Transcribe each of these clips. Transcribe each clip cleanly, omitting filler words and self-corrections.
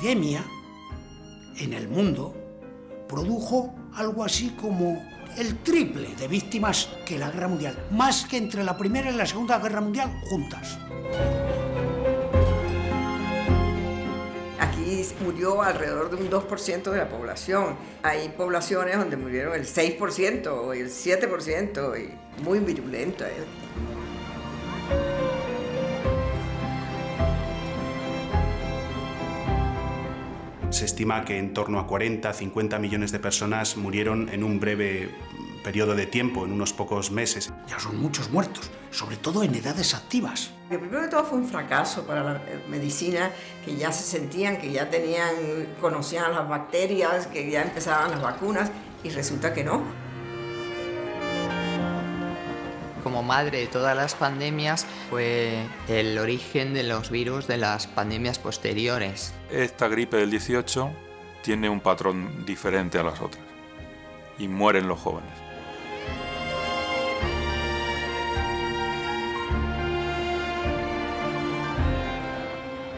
epidemia en el mundo produjo algo así como el triple de víctimas que la Guerra Mundial, más que entre la Primera y la Segunda Guerra Mundial juntas. Aquí murió alrededor de un 2% de la población. Hay poblaciones donde murieron el 6% o el 7%, y muy virulento. Se estima que en torno a 40, 50 millones de personas murieron en un breve periodo de tiempo, en unos pocos meses. Ya son muchos muertos, sobre todo en edades activas. Lo primero de todo fue un fracaso para la medicina, que ya se sentían, que ya conocían las bacterias, que ya empezaban las vacunas, y resulta que no. Como madre de todas las pandemias, fue el origen de los virus de las pandemias posteriores. Esta gripe del 18 tiene un patrón diferente a las otras y mueren los jóvenes.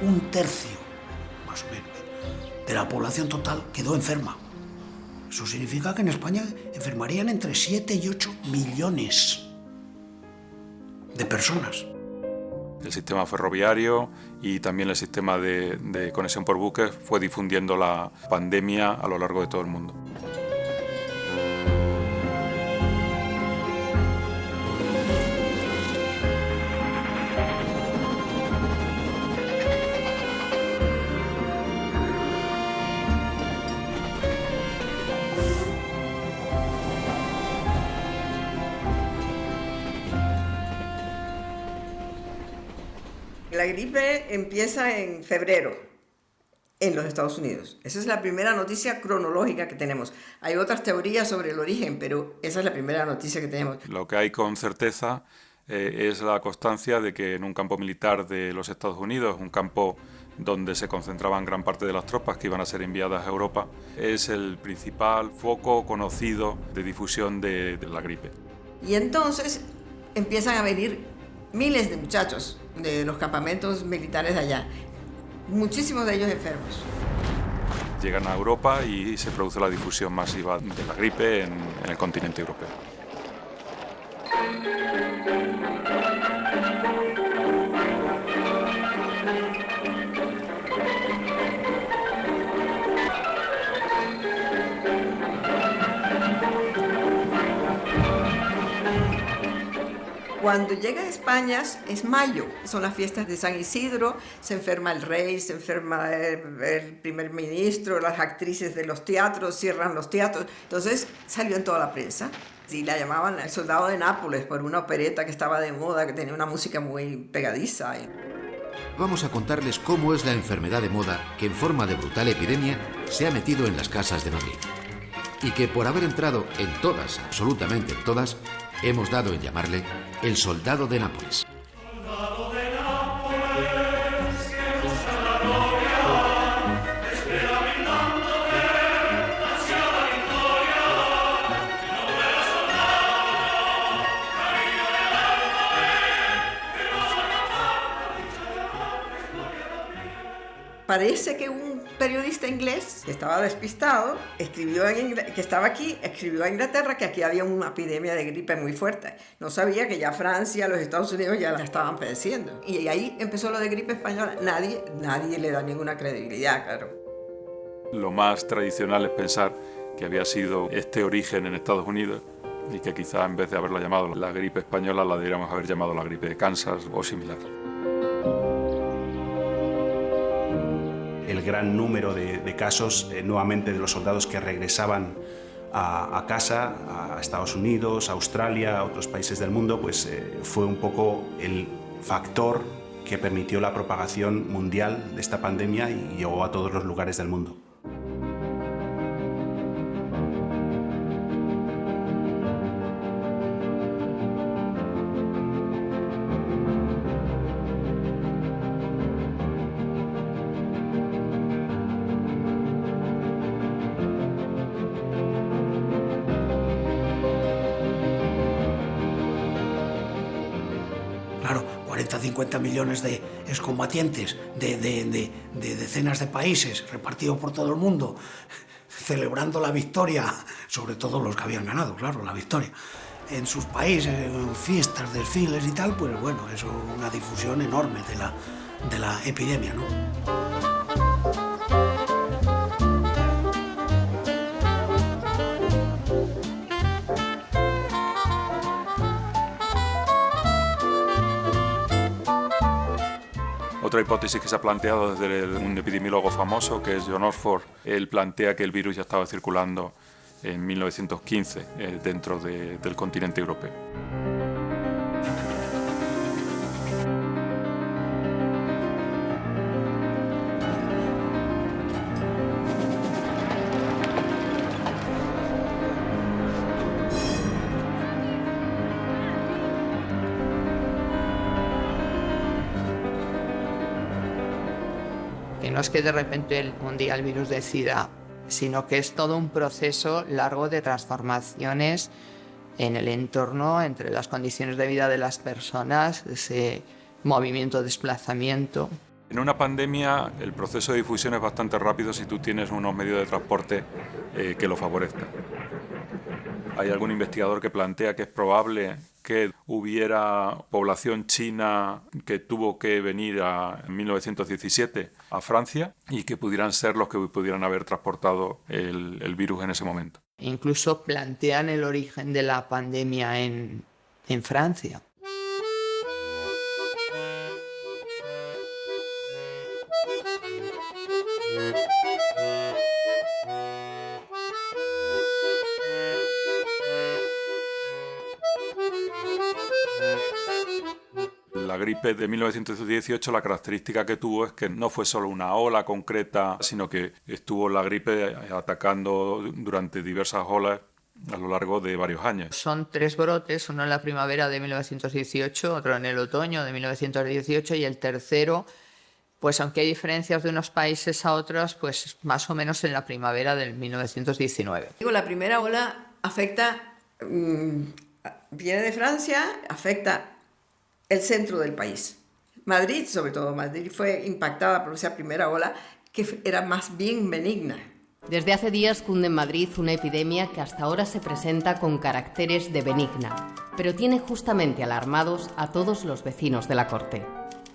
Un tercio, más o menos, de la población total quedó enferma. Eso significa que en España enfermarían entre 7 y 8 millones de personas. El sistema ferroviario y también el sistema de conexión por buques fue difundiendo la pandemia a lo largo de todo el mundo. La gripe empieza en febrero en los Estados Unidos. Esa es la primera noticia cronológica que tenemos. Hay otras teorías sobre el origen, pero esa es la primera noticia que tenemos. Lo que hay con certeza es la constancia de que en un campo militar de los Estados Unidos, un campo donde se concentraban gran parte de las tropas que iban a ser enviadas a Europa, es el principal foco conocido de difusión de la gripe. Y entonces empiezan a venir miles de muchachos de los campamentos militares de allá, muchísimos de ellos enfermos. Llegan a Europa y se produce la difusión masiva de la gripe en el continente europeo. Cuando llega a España es mayo, son las fiestas de San Isidro, se enferma el rey, se enferma el primer ministro, las actrices de los teatros, cierran los teatros. Entonces salió en toda la prensa y la llamaban El Soldado de Nápoles por una opereta que estaba de moda, que tenía una música muy pegadiza. Vamos a contarles cómo es la enfermedad de moda que en forma de brutal epidemia se ha metido en las casas de Madrid. Y que por haber entrado en todas, absolutamente en todas, hemos dado en llamarle El Soldado de Nápoles. Parece que un periodista inglés que estaba despistado escribió que estaba aquí, escribió a Inglaterra que aquí había una epidemia de gripe muy fuerte. No sabía que ya Francia, los Estados Unidos ya la estaban padeciendo. Y ahí empezó lo de gripe española. Nadie le da ninguna credibilidad, claro. Lo más tradicional es pensar que había sido este origen en Estados Unidos y que quizá en vez de haberla llamado la gripe española la deberíamos haber llamado la gripe de Kansas o similar. El gran número de casos, nuevamente, de los soldados que regresaban a casa, a Estados Unidos, a Australia, a otros países del mundo, pues fue un poco el factor que permitió la propagación mundial de esta pandemia y llegó a todos los lugares del mundo. 40 o 50 millones de excombatientes de decenas de países repartidos por todo el mundo, celebrando la victoria, sobre todo los que habían ganado, claro, la victoria, en sus países, en fiestas, desfiles y tal, pues bueno, eso es una difusión enorme de la epidemia, ¿no? Otra hipótesis que se ha planteado desde un epidemiólogo famoso, que es John Oxford, él plantea que el virus ya estaba circulando en 1915 dentro del continente europeo. Que no es que de repente un día el virus decida, sino que es todo un proceso largo de transformaciones en el entorno, entre las condiciones de vida de las personas, ese movimiento, desplazamiento. En una pandemia el proceso de difusión es bastante rápido si tú tienes unos medios de transporte que lo favorezcan. Hay algún investigador que plantea que es probable que hubiera población china que tuvo que venir en 1917 a Francia y que pudieran ser los que pudieran haber transportado el virus en ese momento. Incluso plantean el origen de la pandemia en Francia. La gripe de 1918, la característica que tuvo es que no fue solo una ola concreta, sino que estuvo la gripe atacando durante diversas olas a lo largo de varios años. Son 3 brotes, uno en la primavera de 1918, otro en el otoño de 1918 y el tercero, pues aunque hay diferencias de unos países a otros, pues más o menos en la primavera del 1919. La primera ola afecta, viene de Francia, afecta el centro del país. Madrid, sobre todo, Madrid fue impactada por esa primera ola que era más bien benigna. Desde hace días cunde en Madrid una epidemia que hasta ahora se presenta con caracteres de benigna, pero tiene justamente alarmados a todos los vecinos de la corte.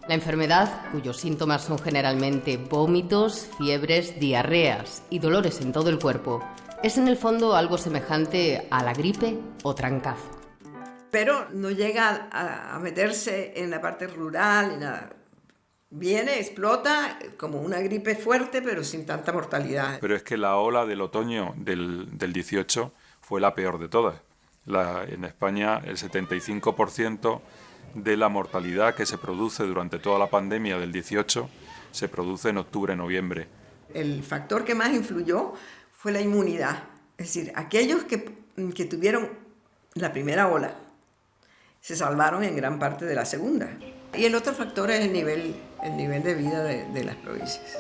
La enfermedad, cuyos síntomas son generalmente vómitos, fiebres, diarreas y dolores en todo el cuerpo, es en el fondo algo semejante a la gripe o trancazo. Pero no llega a meterse en la parte rural y nada. Viene, explota como una gripe fuerte, pero sin tanta mortalidad. Pero es que la ola del otoño del 18 fue la peor de todas. En España, el 75% de la mortalidad que se produce durante toda la pandemia del 18 se produce en octubre-noviembre. El factor que más influyó fue la inmunidad. Es decir, aquellos que tuvieron la primera ola se salvaron en gran parte de la segunda. Y el otro factor es el nivel de vida de las provincias.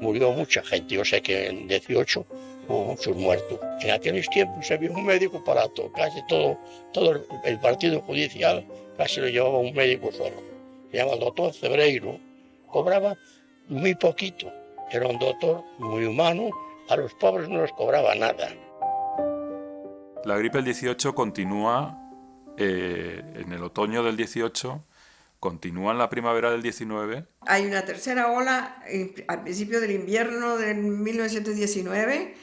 Murió mucha gente, yo sé que en 18 hubo muchos muertos. En aquellos tiempos había un médico para todo, casi todo el partido judicial casi lo llevaba un médico solo. Se llama el doctor Cebreiro. Cobraba muy poquito, era un doctor muy humano, a los pobres no les cobraba nada. La gripe del 18 continúa en el otoño del 18, continúa en la primavera del 19. Hay una tercera ola al principio del invierno de 1919,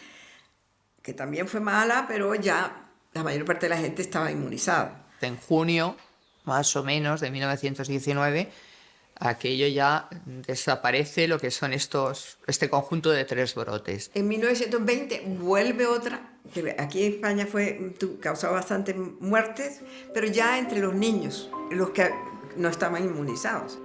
que también fue mala, pero ya la mayor parte de la gente estaba inmunizada. En junio, más o menos, de 1919, aquello ya desaparece lo que son este conjunto de 3 brotes. En 1920 vuelve otra, que aquí en España causó bastantes muertes, pero ya entre los niños, los que no estaban inmunizados.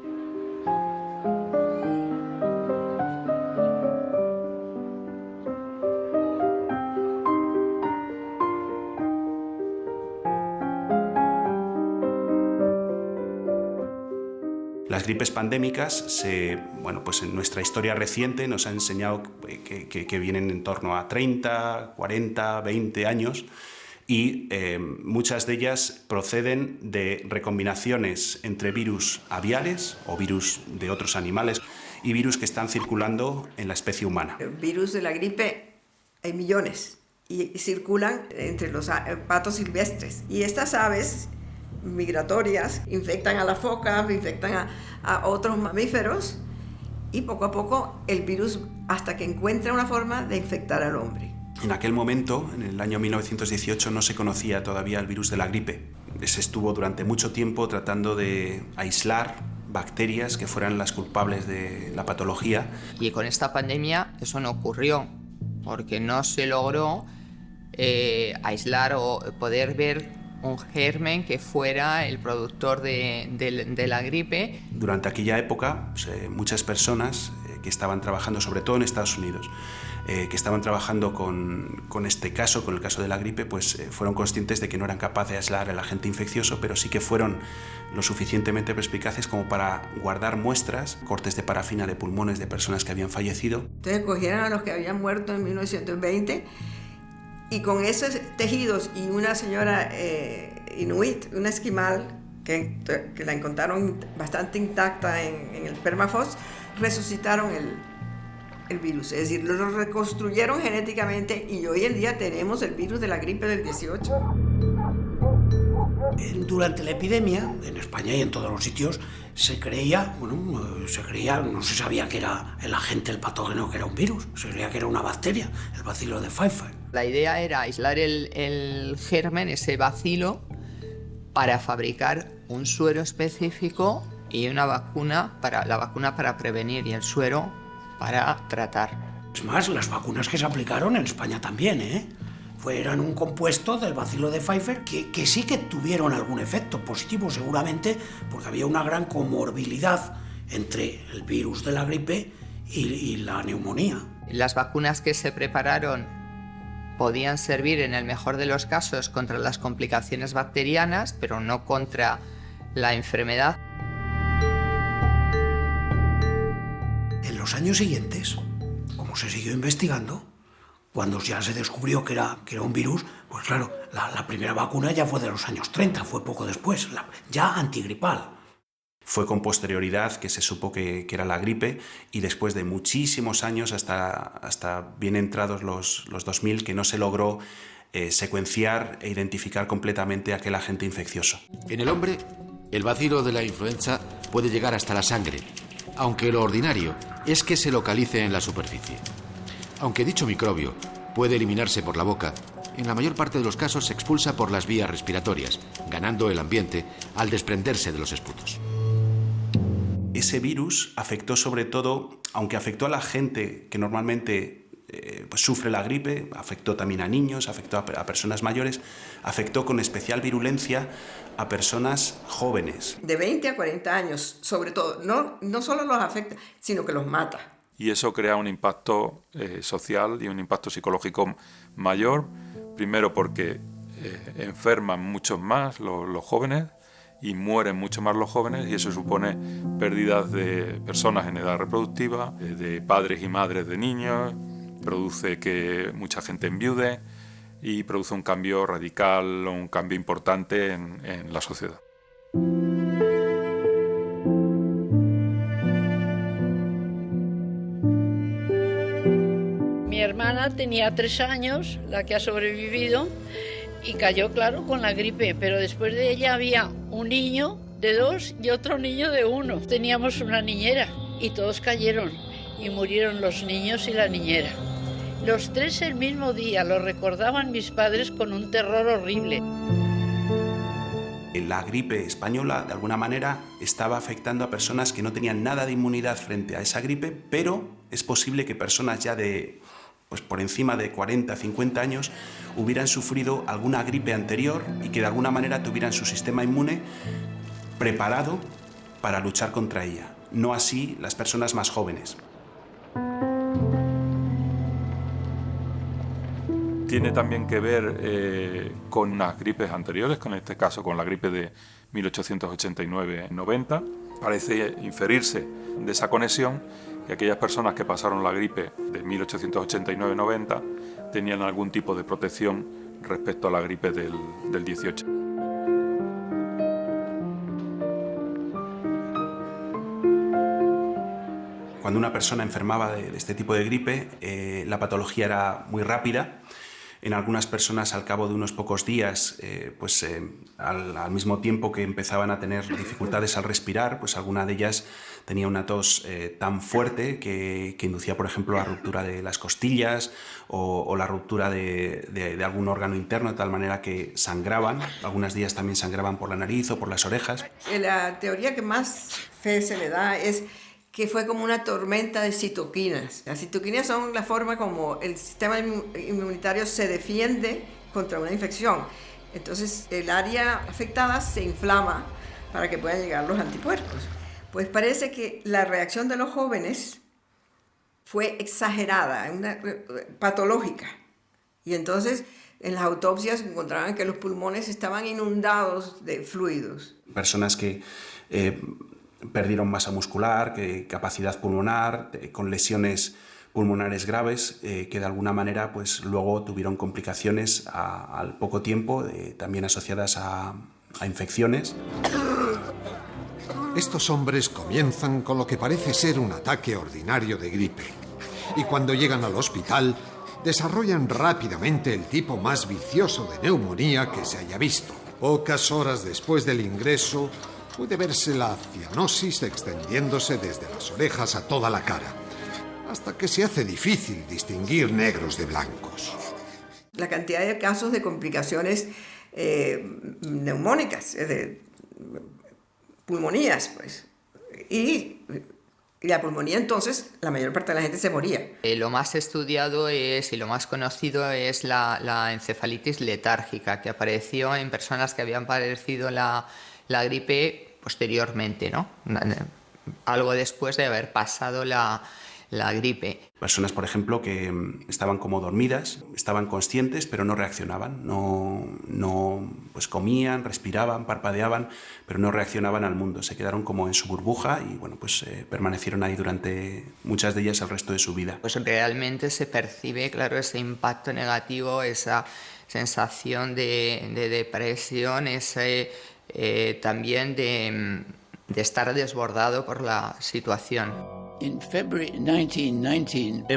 Las gripes pandémicas, pues en nuestra historia reciente nos han enseñado que vienen en torno a 30, 40, 20 años y muchas de ellas proceden de recombinaciones entre virus aviares o virus de otros animales y virus que están circulando en la especie humana. El virus de la gripe hay millones y circulan entre los patos silvestres. Y estas aves migratorias infectan a las focas, infectan a otros mamíferos y poco a poco el virus hasta que encuentra una forma de infectar al hombre. En aquel momento, en el año 1918, no se conocía todavía el virus de la gripe. Se estuvo durante mucho tiempo tratando de aislar bacterias que fueran las culpables de la patología. Y con esta pandemia eso no ocurrió, porque no se logró aislar o poder ver un germen que fuera el productor de la gripe. Durante aquella época, muchas personas que estaban trabajando, sobre todo en Estados Unidos, que estaban trabajando con este caso, con el caso de la gripe, fueron conscientes de que no eran capaces de aislar al agente infeccioso, pero sí que fueron lo suficientemente perspicaces como para guardar muestras, cortes de parafina de pulmones de personas que habían fallecido. Entonces cogieron a los que habían muerto en 1920 y con esos tejidos y una señora inuit, una esquimal, que la encontraron bastante intacta en el permafrost, resucitaron el virus, es decir, lo reconstruyeron genéticamente y hoy en día tenemos el virus de la gripe del 18. Durante la epidemia, en España y en todos los sitios, se creía, no se sabía que era el agente, el patógeno, que era un virus, se creía que era una bacteria, el bacilo de Pfeiffer. La idea era aislar el germen, ese bacilo, para fabricar un suero específico y una vacuna para prevenir y el suero para tratar. Es más, las vacunas que se aplicaron en España también, eran un compuesto del bacilo de Pfeiffer que sí que tuvieron algún efecto positivo, seguramente, porque había una gran comorbilidad entre el virus de la gripe y la neumonía. Las vacunas que se prepararon podían servir en el mejor de los casos contra las complicaciones bacterianas, pero no contra la enfermedad. En los años siguientes, como se siguió investigando, cuando ya se descubrió que era un virus, pues claro, la primera vacuna ya fue de los años 30, fue poco después, ya antigripal. Fue con posterioridad que se supo que era la gripe y después de muchísimos años, hasta bien entrados los 2000, que no se logró secuenciar e identificar completamente aquel agente infeccioso. En el hombre, el bacilo de la influenza puede llegar hasta la sangre, aunque lo ordinario es que se localice en la superficie. Aunque dicho microbio puede eliminarse por la boca, en la mayor parte de los casos se expulsa por las vías respiratorias, ganando el ambiente al desprenderse de los esputos. Ese virus afectó sobre todo, aunque afectó a la gente que normalmente sufre la gripe, afectó también a niños, afectó a personas mayores, afectó con especial virulencia a personas jóvenes. De 20 a 40 años, sobre todo, no solo los afecta, sino que los mata. Y eso crea un impacto social y un impacto psicológico mayor, primero porque enferman muchos más los jóvenes y mueren mucho más los jóvenes, y eso supone pérdidas de personas en edad reproductiva, de padres y madres de niños, produce que mucha gente enviude y produce un cambio radical, un cambio importante en la sociedad. Mi hermana tenía 3 años, la que ha sobrevivido, y cayó, claro, con la gripe, pero después de ella había un niño de 2 y otro niño de 1. Teníamos una niñera y todos cayeron y murieron los niños y la niñera. Los 3 el mismo día, lo recordaban mis padres con un terror horrible. La gripe española, de alguna manera, estaba afectando a personas que no tenían nada de inmunidad frente a esa gripe, pero es posible que personas ya por encima de 40, 50 años hubieran sufrido alguna gripe anterior y que de alguna manera tuvieran su sistema inmune preparado para luchar contra ella. No así las personas más jóvenes. Tiene también que ver con unas gripes anteriores, con este caso con la gripe de 1889-90, Parece inferirse de esa conexión que aquellas personas que pasaron la gripe de 1889-90 tenían algún tipo de protección respecto a la gripe del 18. Cuando una persona enfermaba de este tipo de gripe, la patología era muy rápida. En algunas personas, al cabo de unos pocos días, al mismo tiempo que empezaban a tener dificultades al respirar, pues alguna de ellas tenía una tos tan fuerte que inducía, por ejemplo, la ruptura de las costillas o la ruptura de algún órgano interno, de tal manera que sangraban. Algunas de ellas también sangraban por la nariz o por las orejas. La teoría que más fe se le da es que fue como una tormenta de citoquinas. Las citoquinas son la forma como el sistema inmunitario se defiende contra una infección. Entonces el área afectada se inflama para que puedan llegar los anticuerpos. Pues parece que la reacción de los jóvenes fue exagerada, patológica. Y entonces en las autopsias encontraban que los pulmones estaban inundados de fluidos. Personas que perdieron masa muscular, capacidad pulmonar, con lesiones pulmonares graves, que de alguna manera pues, luego tuvieron complicaciones al poco tiempo, también asociadas a infecciones. Estos hombres comienzan con lo que parece ser un ataque ordinario de gripe. Y cuando llegan al hospital, desarrollan rápidamente el tipo más vicioso de neumonía que se haya visto. Pocas horas después del ingreso, puede verse la cianosis extendiéndose desde las orejas a toda la cara, hasta que se hace difícil distinguir negros de blancos. La cantidad de casos de complicaciones neumónicas, de pulmonías, pues. Y la pulmonía, entonces, la mayor parte de la gente se moría. Lo más estudiado y lo más conocido es la encefalitis letárgica, que apareció en personas que habían padecido la gripe posteriormente, ¿no? Algo después de haber pasado la gripe. Personas, por ejemplo, que estaban como dormidas, estaban conscientes, pero no reaccionaban, pues comían, respiraban, parpadeaban, pero no reaccionaban al mundo. Se quedaron como en su burbuja y bueno, pues permanecieron ahí durante muchas de ellas el resto de su vida. Pues realmente se percibe, claro, ese impacto negativo, esa sensación de depresión, también de estar desbordado por la situación. En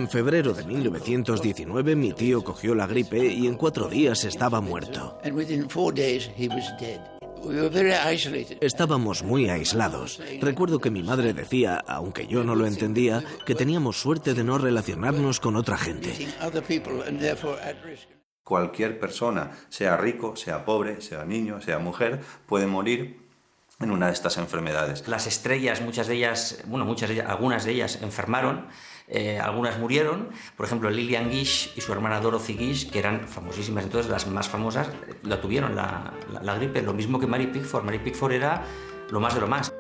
febrero de 1919 mi tío cogió la gripe y en 4 días estaba muerto. Estábamos muy aislados. Recuerdo que mi madre decía, aunque yo no lo entendía, que teníamos suerte de no relacionarnos con otra gente. Cualquier persona, sea rico, sea pobre, sea niño, sea mujer, puede morir en una de estas enfermedades. Las estrellas, algunas de ellas enfermaron, algunas murieron. Por ejemplo, Lillian Gish y su hermana Dorothy Gish, que eran famosísimas, entonces las más famosas, la tuvieron la gripe. Lo mismo que Mary Pickford. Mary Pickford era lo más de lo más.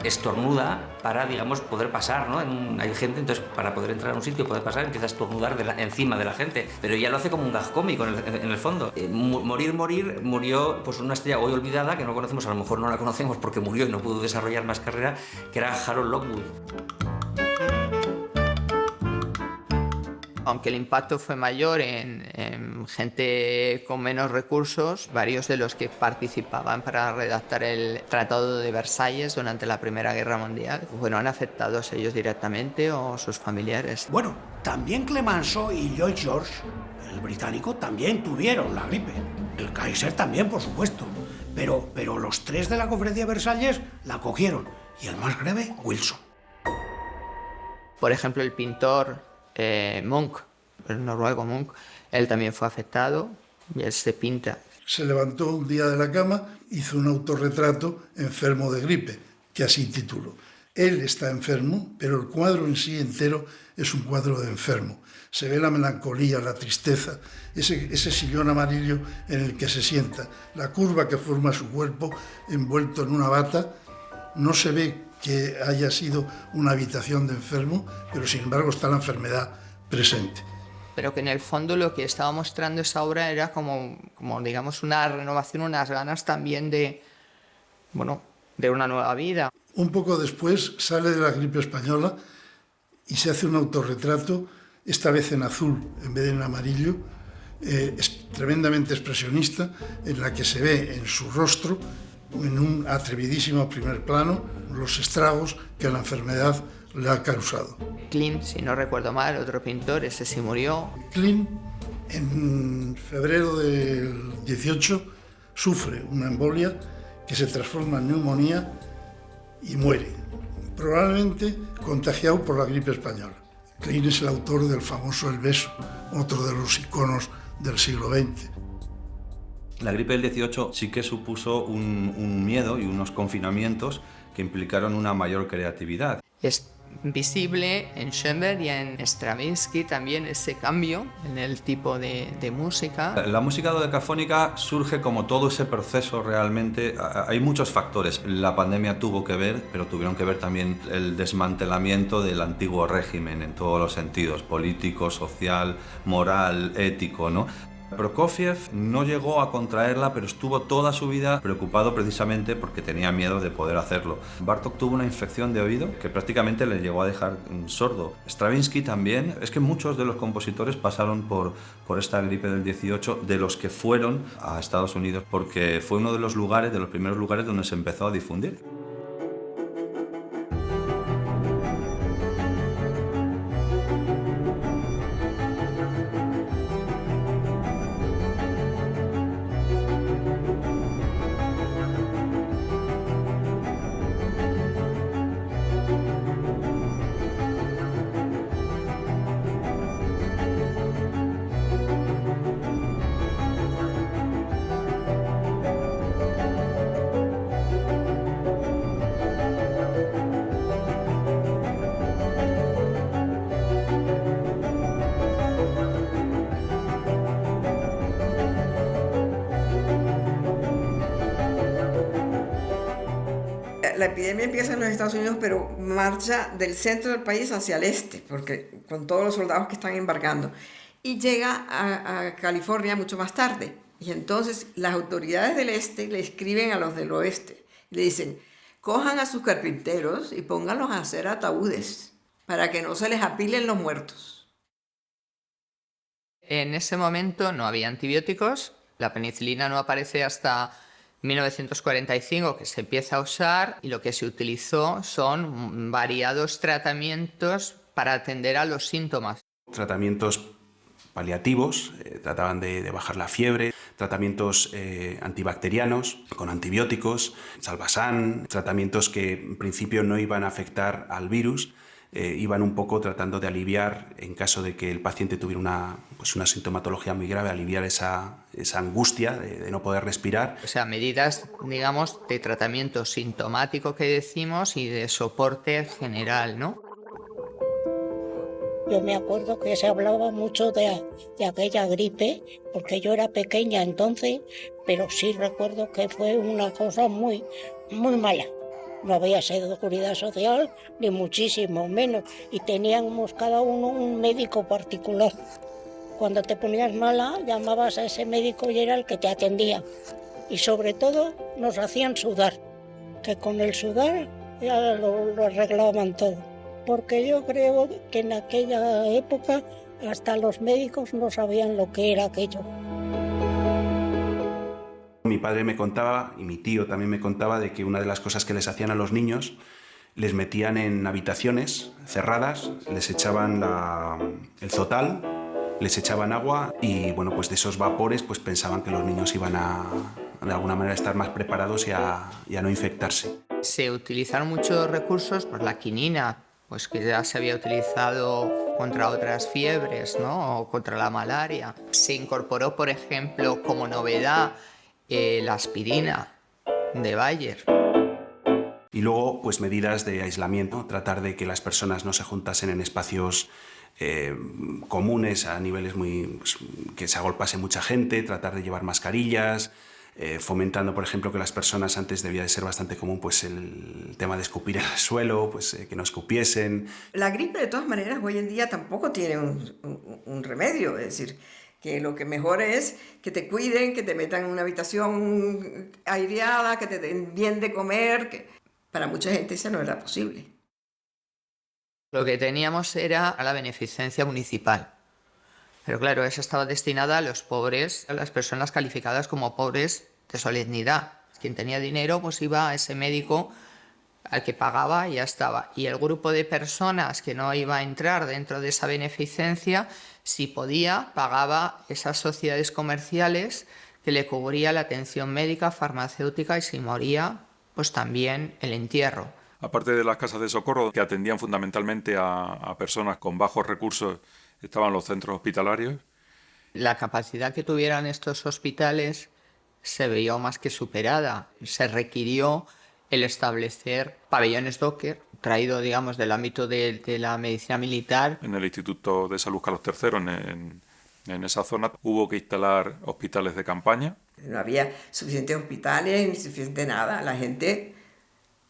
Estornuda para, digamos, poder pasar, ¿no? Hay gente, entonces, para poder entrar a un sitio, poder pasar, empieza a estornudar encima de la gente. Pero ella lo hace como un gag cómico en el fondo. Murió pues una estrella hoy olvidada, que no conocemos, a lo mejor no la conocemos porque murió y no pudo desarrollar más carrera, que era Harold Lockwood. Aunque el impacto fue mayor en gente con menos recursos, varios de los que participaban para redactar el Tratado de Versalles durante la Primera Guerra Mundial fueron afectados ellos directamente o sus familiares. Bueno, también Clemenceau y Lloyd George, el británico, también tuvieron la gripe. El Kaiser también, por supuesto. Pero los 3 de la Conferencia de Versalles la cogieron. Y el más grave, Wilson. Por ejemplo, el pintor Munch, el noruego Munch, él también fue afectado y él se pinta. Se levantó un día de la cama, hizo un autorretrato enfermo de gripe, que así tituló. Él está enfermo, pero el cuadro en sí entero es un cuadro de enfermo. Se ve la melancolía, la tristeza, ese sillón amarillo en el que se sienta, la curva que forma su cuerpo envuelto en una bata. No se ve que haya sido una habitación de enfermo, pero sin embargo está la enfermedad presente. Pero que en el fondo lo que estaba mostrando esa obra era como digamos, una renovación, unas ganas también de una nueva vida. Un poco después sale de la gripe española y se hace un autorretrato, esta vez en azul en vez de en amarillo, es tremendamente expresionista, en la que se ve en su rostro, en un atrevidísimo primer plano, los estragos que la enfermedad le ha causado. Klimt, si no recuerdo mal, otro pintor, ese sí murió. Klimt, en febrero del 18, sufre una embolia que se transforma en neumonía y muere, probablemente contagiado por la gripe española. Klimt es el autor del famoso El beso, otro de los iconos del siglo XX. La gripe del 18 sí que supuso un miedo y unos confinamientos que implicaron una mayor creatividad. Es visible en Schoenberg y en Stravinsky también ese cambio en el tipo de música. La música dodecafónica surge como todo ese proceso realmente. Hay muchos factores. La pandemia tuvo que ver, pero tuvieron que ver también el desmantelamiento del antiguo régimen en todos los sentidos, político, social, moral, ético, ¿no? Prokofiev no llegó a contraerla, pero estuvo toda su vida preocupado precisamente porque tenía miedo de poder hacerlo. Bartók tuvo una infección de oído que prácticamente le llegó a dejar sordo. Stravinsky también. Es que muchos de los compositores pasaron por esta gripe del 18, de los que fueron a Estados Unidos, porque fue uno de los primeros lugares donde se empezó a difundir. La epidemia empieza en los Estados Unidos, pero marcha del centro del país hacia el este, porque con todos los soldados que están embarcando, y llega a California mucho más tarde. Y entonces las autoridades del este le escriben a los del oeste, le dicen, cojan a sus carpinteros y pónganlos a hacer ataúdes para que no se les apilen los muertos. En ese momento no había antibióticos, la penicilina no aparece hasta 1945, que se empieza a usar, y lo que se utilizó son variados tratamientos para atender a los síntomas. Tratamientos paliativos, trataban de bajar la fiebre, tratamientos antibacterianos con antibióticos, Salvasan, tratamientos que en principio no iban a afectar al virus, iban un poco tratando de aliviar, en caso de que el paciente tuviera una sintomatología muy grave, aliviar esa angustia de no poder respirar. O sea, medidas, digamos, de tratamiento sintomático que decimos y de soporte general, ¿no? Yo me acuerdo que se hablaba mucho de aquella gripe, porque yo era pequeña entonces, pero sí recuerdo que fue una cosa muy, muy mala. No había seguridad social, ni muchísimo menos, y teníamos cada uno un médico particular. Cuando te ponías mala, llamabas a ese médico y era el que te atendía. Y sobre todo nos hacían sudar, que con el sudar ya lo arreglaban todo. Porque yo creo que en aquella época hasta los médicos no sabían lo que era aquello. Mi padre me contaba, y mi tío también me contaba, de que una de las cosas que les hacían a los niños, les metían en habitaciones cerradas, les echaban el zotal, les echaban agua y bueno, pues de esos vapores pues pensaban que los niños iban a de alguna manera estar más preparados y a no infectarse. Se utilizaron muchos recursos, pues la quinina, pues que ya se había utilizado contra otras fiebres, ¿no? O contra la malaria. Se incorporó, por ejemplo, como novedad, la aspirina de Bayer. Y luego, pues medidas de aislamiento, tratar de que las personas no se juntasen en espacios comunes a niveles que se agolpase mucha gente, tratar de llevar mascarillas, fomentando, por ejemplo, que las personas, antes debía de ser bastante común pues el tema de escupir en el suelo, pues que no escupiesen. La gripe, de todas maneras, hoy en día tampoco tiene un remedio, es decir, que lo que mejor es que te cuiden, que te metan en una habitación aireada, que te den bien de comer, que para mucha gente eso no era posible. Lo que teníamos era la beneficencia municipal. Pero claro, esa estaba destinada a los pobres, a las personas calificadas como pobres de solemnidad. Quien tenía dinero pues iba a ese médico al que pagaba y ya estaba. Y el grupo de personas que no iba a entrar dentro de esa beneficencia, si podía, pagaba esas sociedades comerciales que le cubría la atención médica, farmacéutica y si moría, pues también el entierro. Aparte de las casas de socorro, que atendían fundamentalmente a personas con bajos recursos, estaban los centros hospitalarios. La capacidad que tuvieran estos hospitales se vio más que superada. Se requirió el establecer pabellones Docker, traído, digamos, del ámbito de la medicina militar. En el Instituto de Salud Carlos III, en esa zona, hubo que instalar hospitales de campaña. No había suficientes hospitales, ni suficiente nada. La gente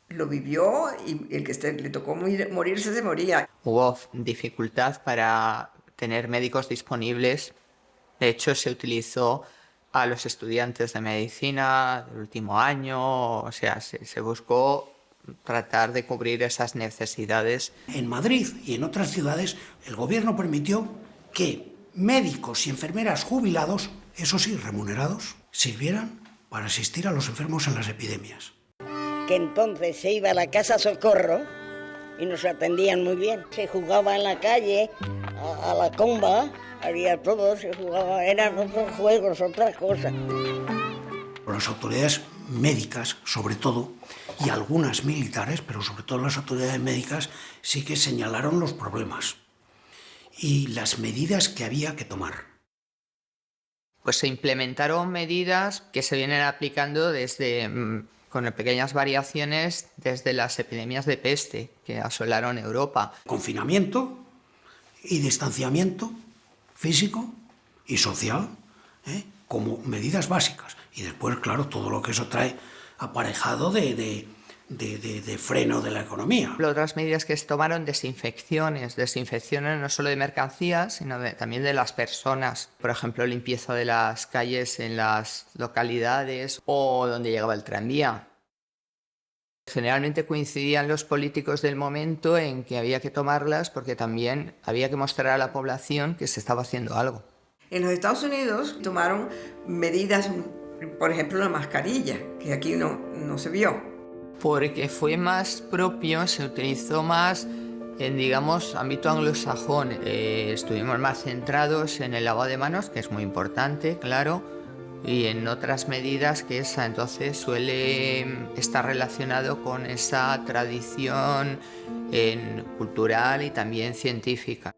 lo vivió y el que le tocó morirse se moría. Hubo dificultad para tener médicos disponibles. De hecho, se utilizó a los estudiantes de medicina del último año, o sea, se buscó tratar de cubrir esas necesidades. En Madrid y en otras ciudades, el gobierno permitió que médicos y enfermeras jubilados, eso sí, remunerados, sirvieran para asistir a los enfermos en las epidemias. Que entonces se iba a la Casa Socorro y nos atendían muy bien. Se jugaba en la calle, a la comba, había todo, se jugaba, eran otros juegos, otras cosas. Las autoridades médicas, sobre todo, y algunas militares, pero sobre todo las autoridades médicas, sí que señalaron los problemas y las medidas que había que tomar. Pues se implementaron medidas que se vienen aplicando desde, con pequeñas variaciones, desde las epidemias de peste que asolaron Europa. Confinamiento y distanciamiento físico y social, como medidas básicas. Y después, claro, todo lo que eso trae aparejado de freno de la economía. Otras medidas que se tomaron, desinfecciones no solo de mercancías, sino también de las personas. Por ejemplo, limpieza de las calles en las localidades o donde llegaba el tranvía. Generalmente coincidían los políticos del momento en que había que tomarlas porque también había que mostrar a la población que se estaba haciendo algo. En los Estados Unidos tomaron medidas, por ejemplo, la mascarilla, que aquí no se vio. Porque fue más propio, se utilizó más en, digamos, ámbito anglosajón. Estuvimos más centrados en el lavado de manos, que es muy importante, claro, y en otras medidas que esa entonces suele estar relacionado con esa tradición cultural y también científica.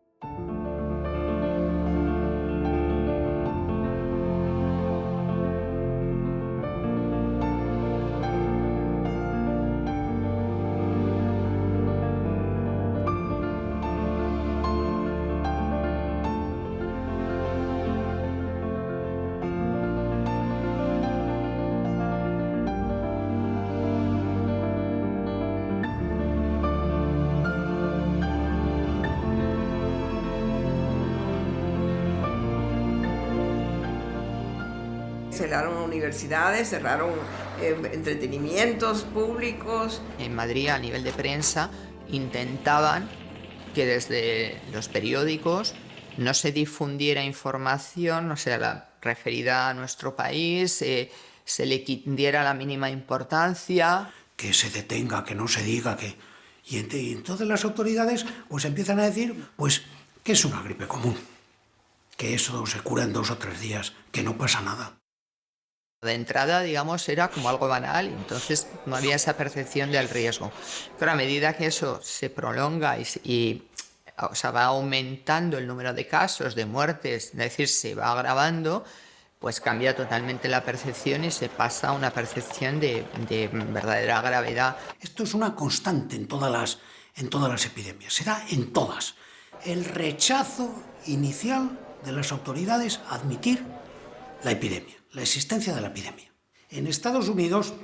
Cerraron universidades, cerraron entretenimientos públicos. En Madrid, a nivel de prensa, intentaban que desde los periódicos no se difundiera información, o sea, la referida a nuestro país, se le diera la mínima importancia. Que se detenga, que no se diga, que... Y entonces las autoridades pues empiezan a decir pues que es una gripe común, que eso se cura en 2 o 3 días, que no pasa nada. De entrada, digamos, era como algo banal y entonces no había esa percepción del riesgo. Pero a medida que eso se prolonga y o sea, va aumentando el número de casos, de muertes, es decir, se va agravando, pues cambia totalmente la percepción y se pasa a una percepción de verdadera gravedad. Esto es una constante en todas las epidemias, se da en todas. El rechazo inicial de las autoridades a admitir la epidemia, la existencia de la epidemia. En Estados Unidos,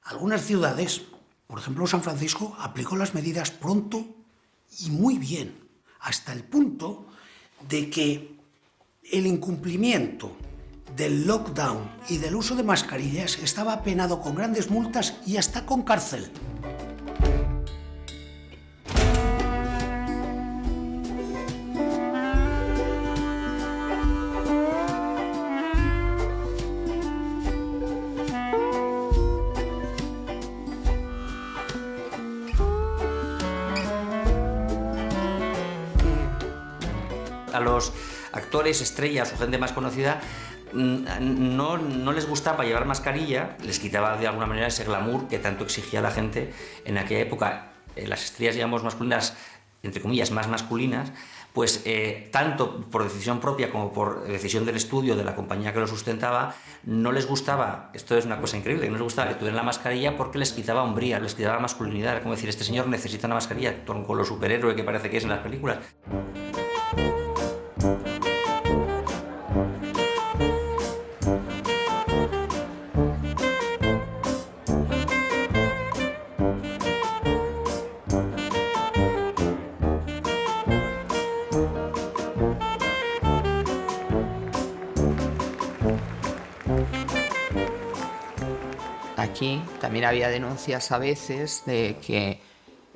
algunas ciudades, por ejemplo San Francisco, aplicó las medidas pronto y muy bien, hasta el punto de que el incumplimiento del lockdown y del uso de mascarillas estaba penado con grandes multas y hasta con cárcel. A los actores, estrellas o gente más conocida no les gustaba llevar mascarilla, les quitaba de alguna manera ese glamour que tanto exigía la gente en aquella época. Las estrellas, digamos, masculinas, entre comillas, más masculinas, pues tanto por decisión propia como por decisión del estudio, de la compañía que lo sustentaba, no les gustaba, esto es una cosa increíble, no les gustaba que tuvieran la mascarilla porque les quitaba hombría, les quitaba masculinidad. Era como decir, este señor necesita una mascarilla, con lo superhéroe que parece que es en las películas. Aquí también había denuncias a veces de que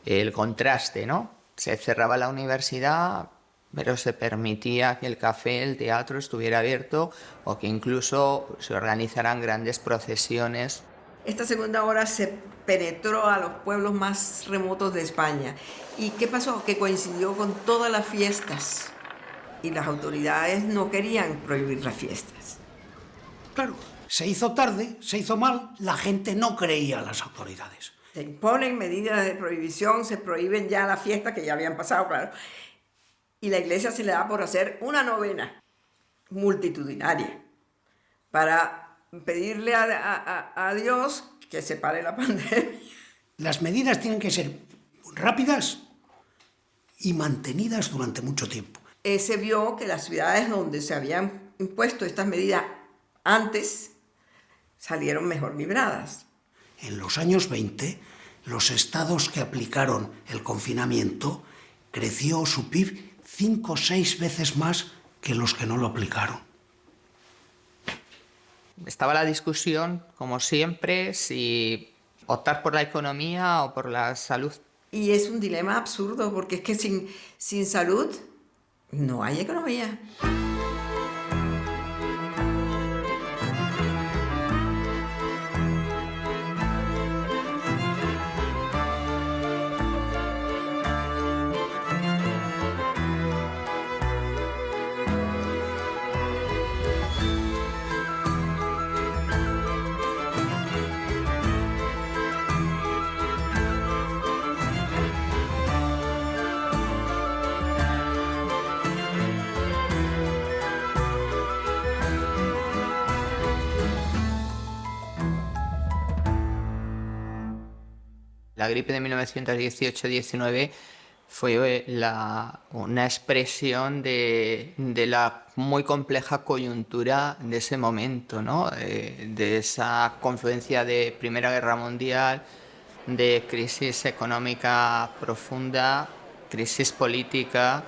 el contraste, ¿no? Se cerraba la universidad, pero se permitía que el café, el teatro estuviera abierto o que incluso se organizaran grandes procesiones. Esta segunda ola se penetró a los pueblos más remotos de España. ¿Y qué pasó? Que coincidió con todas las fiestas y las autoridades no querían prohibir las fiestas. Claro, se hizo tarde, se hizo mal, la gente no creía a las autoridades. Se imponen medidas de prohibición, se prohíben ya las fiestas que ya habían pasado, claro. Y la iglesia se le da por hacer una novena multitudinaria para pedirle a Dios que se pare la pandemia. Las medidas tienen que ser rápidas y mantenidas durante mucho tiempo. Se vio que las ciudades donde se habían impuesto estas medidas antes salieron mejor libradas. En los años 20, los estados que aplicaron el confinamiento creció su PIB 5 o 6 veces más que los que no lo aplicaron. Estaba la discusión, como siempre, si optar por la economía o por la salud. Y es un dilema absurdo, porque es que sin salud no hay economía. La gripe de 1918-19 fue una expresión de la muy compleja coyuntura de ese momento, ¿no? De esa confluencia de Primera Guerra Mundial, de crisis económica profunda, crisis política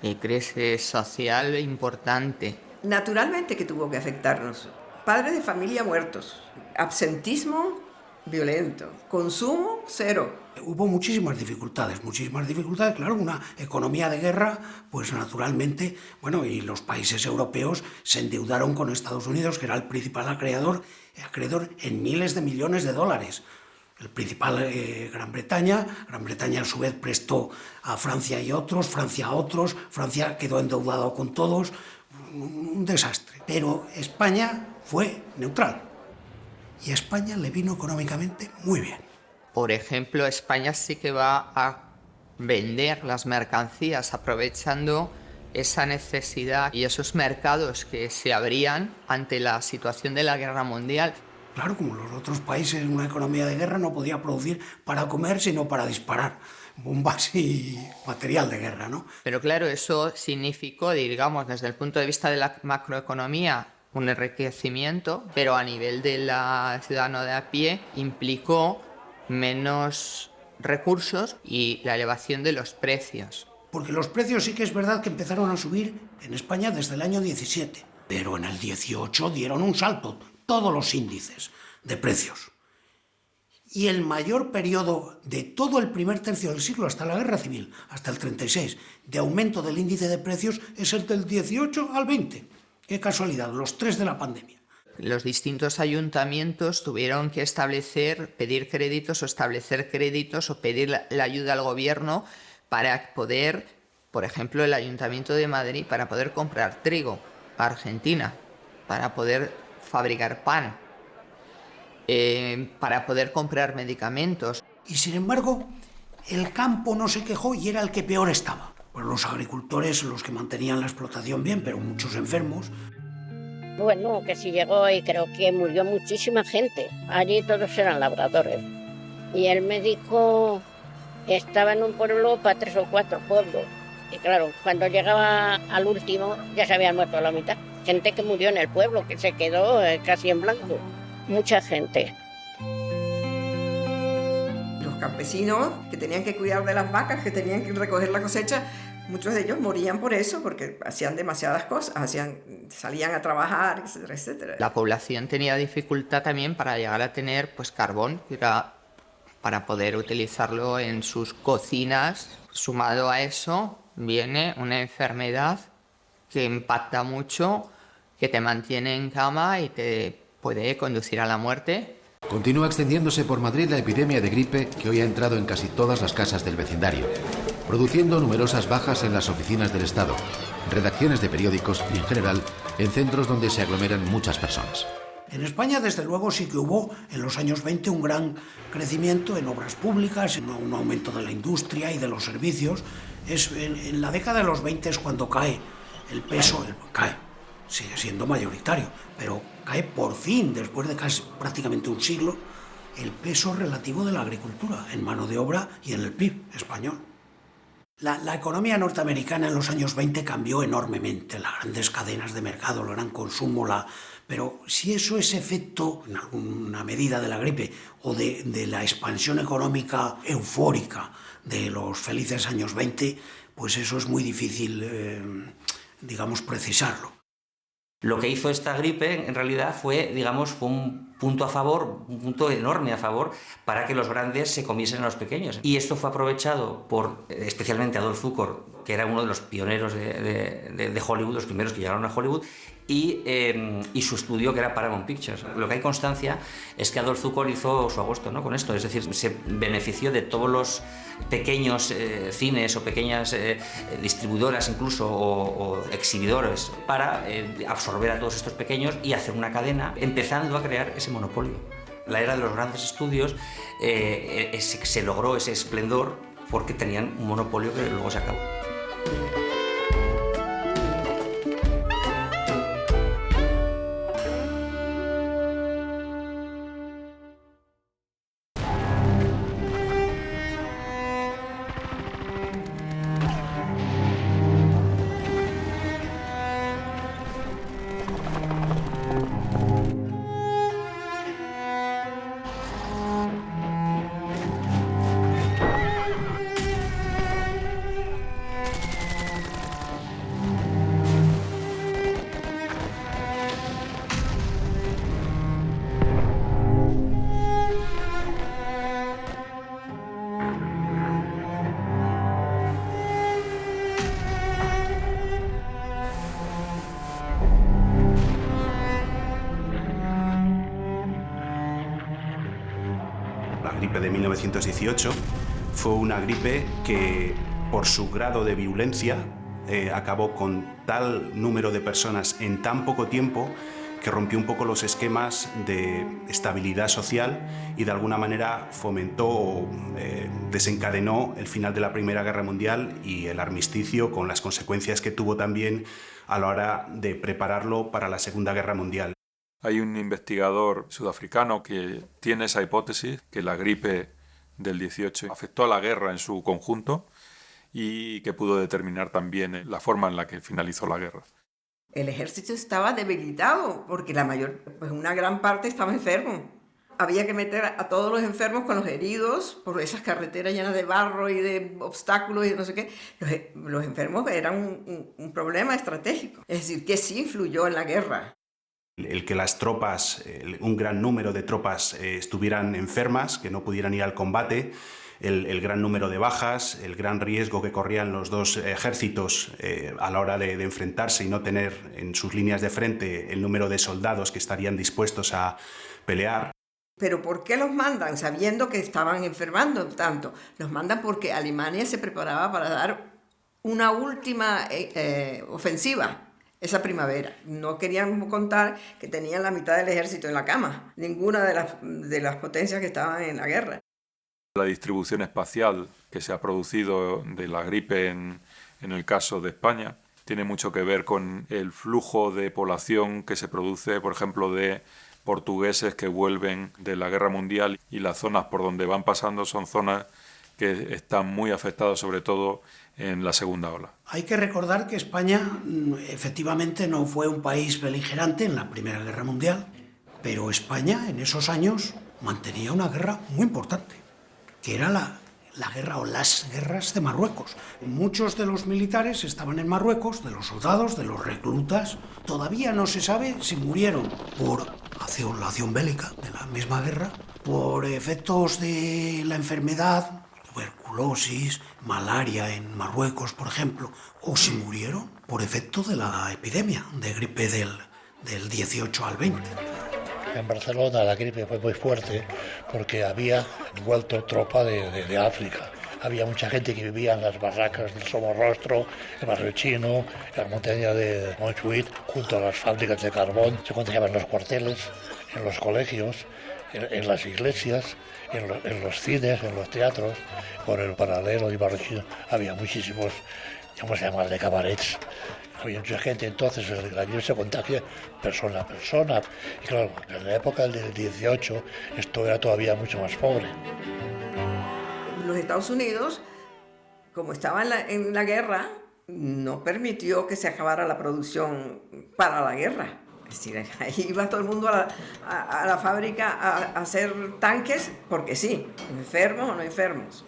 y crisis social importante. Naturalmente que tuvo que afectarnos. Padres de familia muertos, absentismo violento, consumo cero. Hubo muchísimas dificultades, claro, una economía de guerra, pues naturalmente, bueno, y los países europeos se endeudaron con Estados Unidos, que era el principal acreedor en miles de millones de dólares. El principal Gran Bretaña a su vez prestó a Francia y otros, Francia a otros, Francia quedó endeudado con todos, un desastre. Pero España fue neutral. Y a España le vino económicamente muy bien. Por ejemplo, España sí que va a vender las mercancías aprovechando esa necesidad y esos mercados que se abrían ante la situación de la guerra mundial. Claro, como los otros países en una economía de guerra no podía producir para comer, sino para disparar bombas y material de guerra, ¿no? Pero claro, eso significó, digamos, desde el punto de vista de la macroeconomía, un enriquecimiento, pero a nivel de la ciudadano de a pie implicó menos recursos y la elevación de los precios. Porque los precios sí que es verdad que empezaron a subir en España desde el año 17, pero en el 18 dieron un salto todos los índices de precios. Y el mayor periodo de todo el primer tercio del siglo, hasta la Guerra Civil, hasta el 36, de aumento del índice de precios es el del 18 al 20. Qué casualidad, los 3 de la pandemia. Los distintos ayuntamientos tuvieron que pedir créditos o establecer créditos o pedir la ayuda al gobierno para poder, por ejemplo, el Ayuntamiento de Madrid, para poder comprar trigo a Argentina, para poder fabricar pan, para poder comprar medicamentos. Y sin embargo, el campo no se quejó y era el que peor estaba. Pues los agricultores, los que mantenían la explotación bien, pero muchos enfermos. Bueno, que sí llegó y creo que murió muchísima gente. Allí todos eran labradores. Y el médico estaba en un pueblo para 3 o 4 pueblos. Y claro, cuando llegaba al último ya se habían muerto la mitad. Gente que murió en el pueblo, que se quedó casi en blanco. Mucha gente. Los campesinos que tenían que cuidar de las vacas, que tenían que recoger la cosecha, muchos de ellos morían por eso, porque hacían demasiadas cosas, salían a trabajar, etcétera, etcétera. La población tenía dificultad también para llegar a tener carbón, que era para poder utilizarlo en sus cocinas. Sumado a eso, viene una enfermedad que impacta mucho, que te mantiene en cama y te puede conducir a la muerte. Continúa extendiéndose por Madrid la epidemia de gripe que hoy ha entrado en casi todas las casas del vecindario, produciendo numerosas bajas en las oficinas del Estado, redacciones de periódicos y, en general, en centros donde se aglomeran muchas personas. En España, desde luego, sí que hubo en los años 20 un gran crecimiento en obras públicas, en un aumento de la industria y de los servicios. En la década de los 20 es cuando cae el peso, sigue siendo mayoritario, pero cae por fin, después de casi prácticamente un siglo, el peso relativo de la agricultura en mano de obra y en el PIB español. La economía norteamericana en los años 20 cambió enormemente, las grandes cadenas de mercado, el gran consumo, pero si eso es efecto, en alguna medida, de la gripe o de la expansión económica eufórica de los felices años 20, pues eso es muy difícil, precisarlo. Lo que hizo esta gripe, en realidad, fue un punto a favor, un punto enorme a favor, para que los grandes se comiesen a los pequeños. Y esto fue aprovechado por, especialmente, Adolf Zukor, que era uno de los pioneros de Hollywood, los primeros que llegaron a Hollywood, y su estudio, que era Paramount Pictures. Lo que hay constancia es que Adolf Zukor hizo su agosto, ¿no?, con esto, es decir, se benefició de todos los pequeños cines o pequeñas distribuidoras incluso o exhibidores para absorber a todos estos pequeños y hacer una cadena, empezando a crear ese monopolio. La era de los grandes estudios se logró ese esplendor porque tenían un monopolio que luego se acabó. La gripe de 1918 fue una gripe que, por su grado de virulencia, acabó con tal número de personas en tan poco tiempo que rompió un poco los esquemas de estabilidad social y de alguna manera fomentó o desencadenó el final de la Primera Guerra Mundial y el armisticio, con las consecuencias que tuvo también a la hora de prepararlo para la Segunda Guerra Mundial. Hay un investigador sudafricano que tiene esa hipótesis, que la gripe del 18 afectó a la guerra en su conjunto y que pudo determinar también la forma en la que finalizó la guerra. El ejército estaba debilitado porque una gran parte estaba enfermo. Había que meter a todos los enfermos con los heridos por esas carreteras llenas de barro y de obstáculos y no sé qué. Los enfermos eran un problema estratégico. Es decir, que sí influyó en la guerra. El que las tropas, un gran número de tropas estuvieran enfermas, que no pudieran ir al combate, el gran número de bajas, el gran riesgo que corrían los dos ejércitos a la hora de enfrentarse y no tener en sus líneas de frente el número de soldados que estarían dispuestos a pelear. ¿Pero por qué los mandan sabiendo que estaban enfermando tanto? Los mandan porque Alemania se preparaba para dar una última ofensiva esa primavera. No querían contar que tenían la mitad del ejército en la cama, ninguna de las potencias que estaban en la guerra. La distribución espacial que se ha producido de la gripe en el caso de España tiene mucho que ver con el flujo de población que se produce, por ejemplo, de portugueses que vuelven de la Guerra Mundial, y las zonas por donde van pasando son zonas que están muy afectadas, sobre todo en la segunda ola. Hay que recordar que España efectivamente no fue un país beligerante en la Primera Guerra Mundial, pero España en esos años mantenía una guerra muy importante, que era la guerra o las guerras de Marruecos. Muchos de los militares estaban en Marruecos, de los soldados, de los reclutas. Todavía no se sabe si murieron por la acción bélica de la misma guerra, por efectos de la enfermedad, tuberculosis, malaria en Marruecos, por ejemplo, o si murieron por efecto de la epidemia de gripe del 18 al 20. En Barcelona la gripe fue muy fuerte porque había vuelto tropa de África. Había mucha gente que vivía en las barracas del Somorrostro, el barrio chino, en la montaña de Montjuïc, junto a las fábricas de carbón. Se contagiaban en los cuarteles, en los colegios, en las iglesias, en los cines, en los teatros. Por el paralelo y barrio chino había muchísimos, vamos a llamarle cabarets. Había mucha gente, entonces la virus se contagia persona a persona. Y claro, en la época del 18 esto era todavía mucho más pobre. Los Estados Unidos, como estaba en la guerra, no permitió que se acabara la producción para la guerra. Es decir, ahí iba todo el mundo a la fábrica a hacer tanques porque sí, enfermos o no enfermos.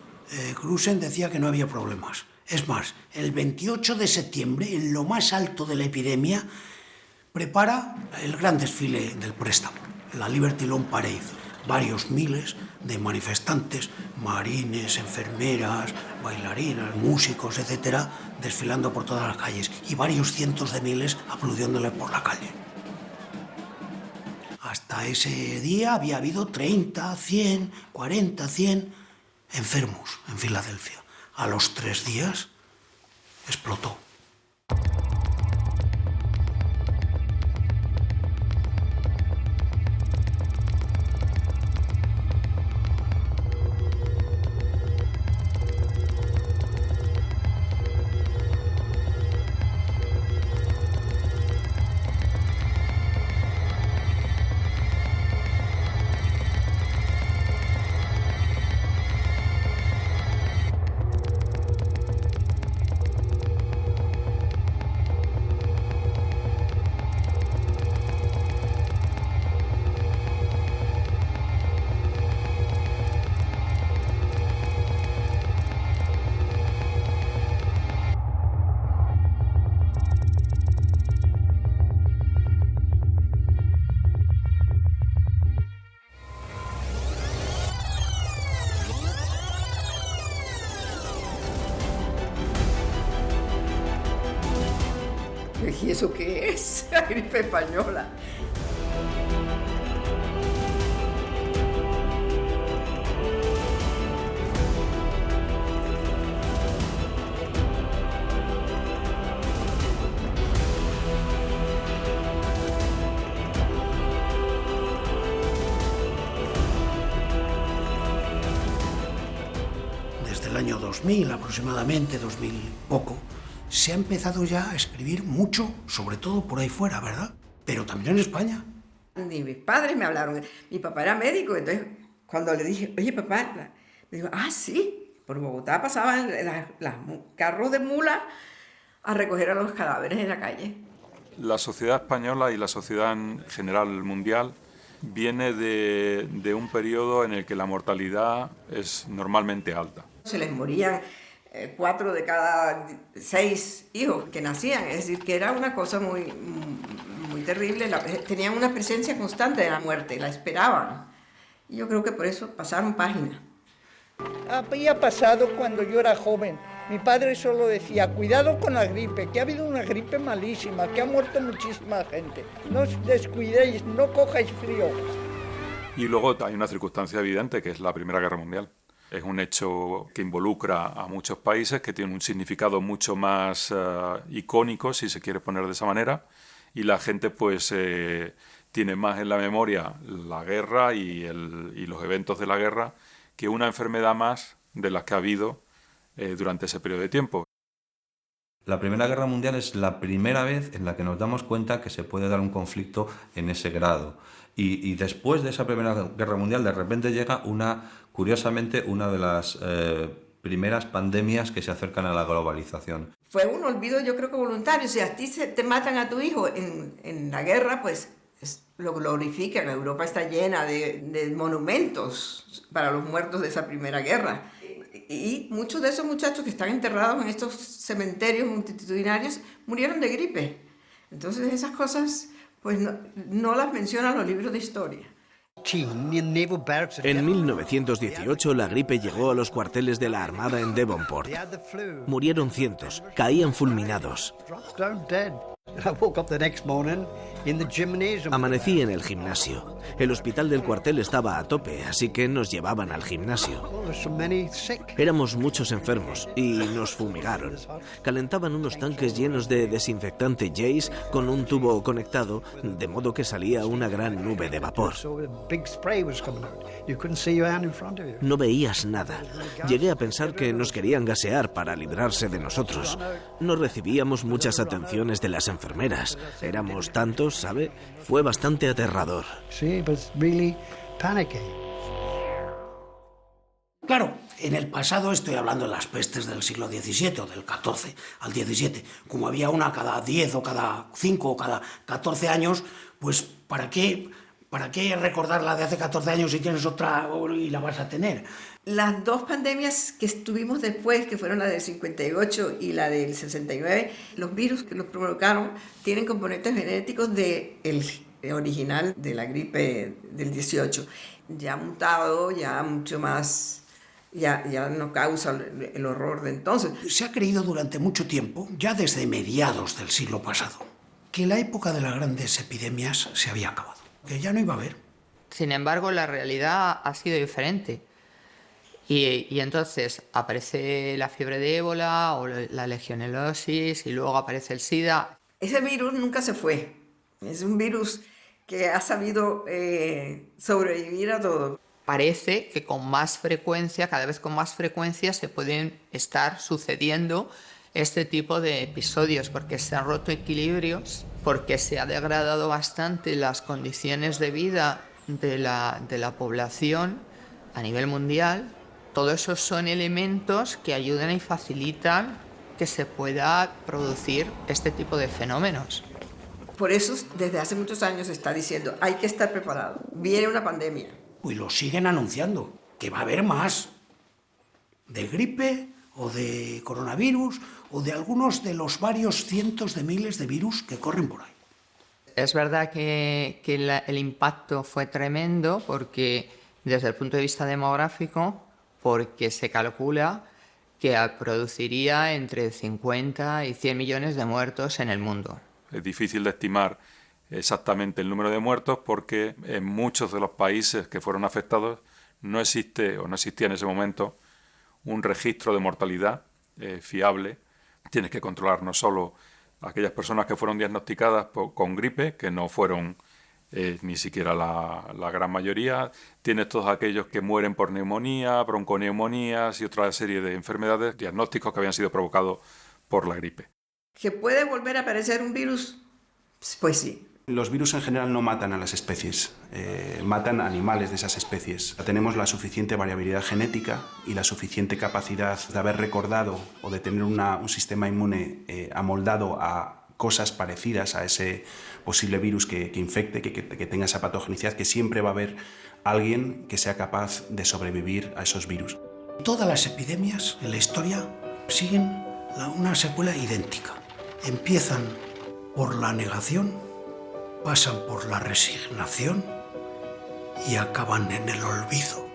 Crusen decía que no había problemas. Es más, el 28 de septiembre, en lo más alto de la epidemia, prepara el gran desfile del préstamo, la Liberty Loan Parade. Varios miles de manifestantes, marines, enfermeras, bailarinas, músicos, etcétera, desfilando por todas las calles, y varios cientos de miles aplaudiéndole por la calle. Hasta ese día había habido 30, 100, 40, 100 enfermos en Filadelfia. A los 3 días explotó. ¿Y eso qué es? La gripe española. Desde el año 2000 aproximadamente, 2000 poco, se ha empezado ya a escribir mucho, sobre todo por ahí fuera, ¿verdad? Pero también en España. Ni mis padres me hablaron. Mi papá era médico, entonces cuando le dije, oye papá, me dijo, ah, sí, por Bogotá pasaban los carros de mula a recoger a los cadáveres en la calle. La sociedad española y la sociedad en general mundial viene de un periodo en el que la mortalidad es normalmente alta. Se les morían 4 de cada 6 hijos que nacían, es decir, que era una cosa muy terrible. Tenían una presencia constante de la muerte, la esperaban. Y yo creo que por eso pasaron página. Había pasado cuando yo era joven. Mi padre solo decía, cuidado con la gripe, que ha habido una gripe malísima, que ha muerto muchísima gente. No os descuidéis, no cojáis frío. Y luego hay una circunstancia evidente, que es la Primera Guerra Mundial. Es un hecho que involucra a muchos países, que tiene un significado mucho más icónico, si se quiere poner de esa manera, y la gente pues tiene más en la memoria la guerra y los eventos de la guerra que una enfermedad más de las que ha habido durante ese periodo de tiempo. La Primera Guerra Mundial es la primera vez en la que nos damos cuenta que se puede dar un conflicto en ese grado. Y después de esa Primera Guerra Mundial, de repente llega curiosamente, una de las primeras pandemias que se acercan a la globalización. Fue un olvido, yo creo que voluntario. Si a ti te matan a tu hijo en la guerra, pues lo glorifican. Europa está llena de monumentos para los muertos de esa Primera Guerra. Y muchos de esos muchachos que están enterrados en estos cementerios multitudinarios murieron de gripe. Entonces esas cosas pues no las mencionan los libros de historia. En 1918 la gripe llegó a los cuarteles de la Armada en Devonport. Murieron cientos, caían fulminados. Amanecí en el gimnasio. El hospital del cuartel estaba a tope, así que nos llevaban al gimnasio. Éramos muchos enfermos y nos fumigaron. Calentaban unos tanques llenos de desinfectante Jace con un tubo conectado, de modo que salía una gran nube de vapor. No veías nada. Llegué a pensar que nos querían gasear para librarse de nosotros. No recibíamos muchas atenciones de las enfermeras. Éramos tantos, ¿sabe? Fue bastante aterrador. Claro, en el pasado, estoy hablando de las pestes del siglo XVII o del XIV al XVII, como había una cada 10 o cada 5 o cada 14 años, pues ¿para qué recordar la de hace 14 años si tienes otra y la vas a tener? Las dos pandemias que estuvimos después, que fueron la del 58 y la del 69, los virus que los provocaron tienen componentes genéticos del original de la gripe del 18. Ya mutado, ya mucho más, ya no causa el horror de entonces. Se ha creído durante mucho tiempo, ya desde mediados del siglo pasado, que la época de las grandes epidemias se había acabado, que ya no iba a haber. Sin embargo, la realidad ha sido diferente. Y entonces aparece la fiebre de ébola o la legionelosis y luego aparece el SIDA. Ese virus nunca se fue. Es un virus que ha sabido sobrevivir a todo. Parece que con más frecuencia, cada vez con más frecuencia, se pueden estar sucediendo este tipo de episodios porque se han roto equilibrios, porque se ha degradado bastante las condiciones de vida de la población a nivel mundial. Todos esos son elementos que ayudan y facilitan que se pueda producir este tipo de fenómenos. Por eso, desde hace muchos años se está diciendo, hay que estar preparado, viene una pandemia. Pues lo siguen anunciando, que va a haber más de gripe o de coronavirus o de algunos de los varios cientos de miles de virus que corren por ahí. Es verdad que el impacto fue tremendo porque desde el punto de vista demográfico, porque se calcula que produciría entre 50 y 100 millones de muertos en el mundo. Es difícil de estimar exactamente el número de muertos porque en muchos de los países que fueron afectados no existe o no existía en ese momento un registro de mortalidad fiable. Tienes que controlar no solo a aquellas personas que fueron diagnosticadas con gripe, que no fueron ni siquiera la gran mayoría. Tienes todos aquellos que mueren por neumonía, bronconeumonías y otra serie de enfermedades, diagnósticos que habían sido provocados por la gripe. ¿Que puede volver a aparecer un virus? Pues sí. Los virus en general no matan a las especies, matan animales de esas especies. Tenemos la suficiente variabilidad genética y la suficiente capacidad de haber recordado o de tener un sistema inmune amoldado a cosas parecidas a ese posible virus que infecte, que tenga esa patogenicidad, que siempre va a haber alguien que sea capaz de sobrevivir a esos virus. Todas las epidemias en la historia siguen una secuela idéntica. Empiezan por la negación, pasan por la resignación y acaban en el olvido.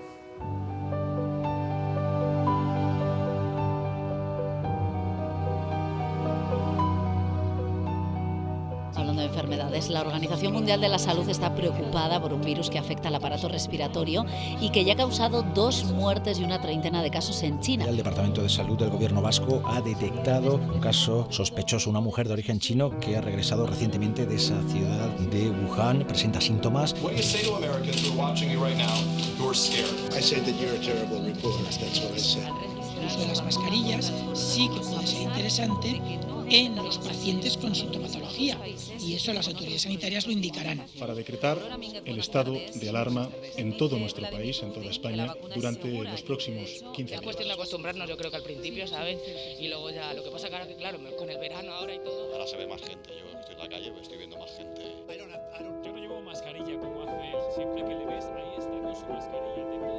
Hablando de enfermedades, la Organización Mundial de la Salud está preocupada por un virus que afecta al aparato respiratorio y que ya ha causado 2 muertes y una treintena de casos en China. El Departamento de Salud del Gobierno vasco ha detectado un caso sospechoso, una mujer de origen chino que ha regresado recientemente de esa ciudad de Wuhan, presenta síntomas. El uso de las mascarillas sí que puede ser interesante en los pacientes con sintomatología, y eso las autoridades sanitarias lo indicarán. Para decretar el estado de alarma en todo nuestro país, en toda España, durante los próximos 15 días. Es cuestión de acostumbrarnos, yo creo que al principio, ¿sabes? Y luego ya, lo que pasa que claro, con el verano ahora y todo... Ahora se ve más gente, yo estoy en la calle, pues estoy viendo más gente. Yo no llevo mascarilla como hace él, siempre que le ves, ahí está con su mascarilla.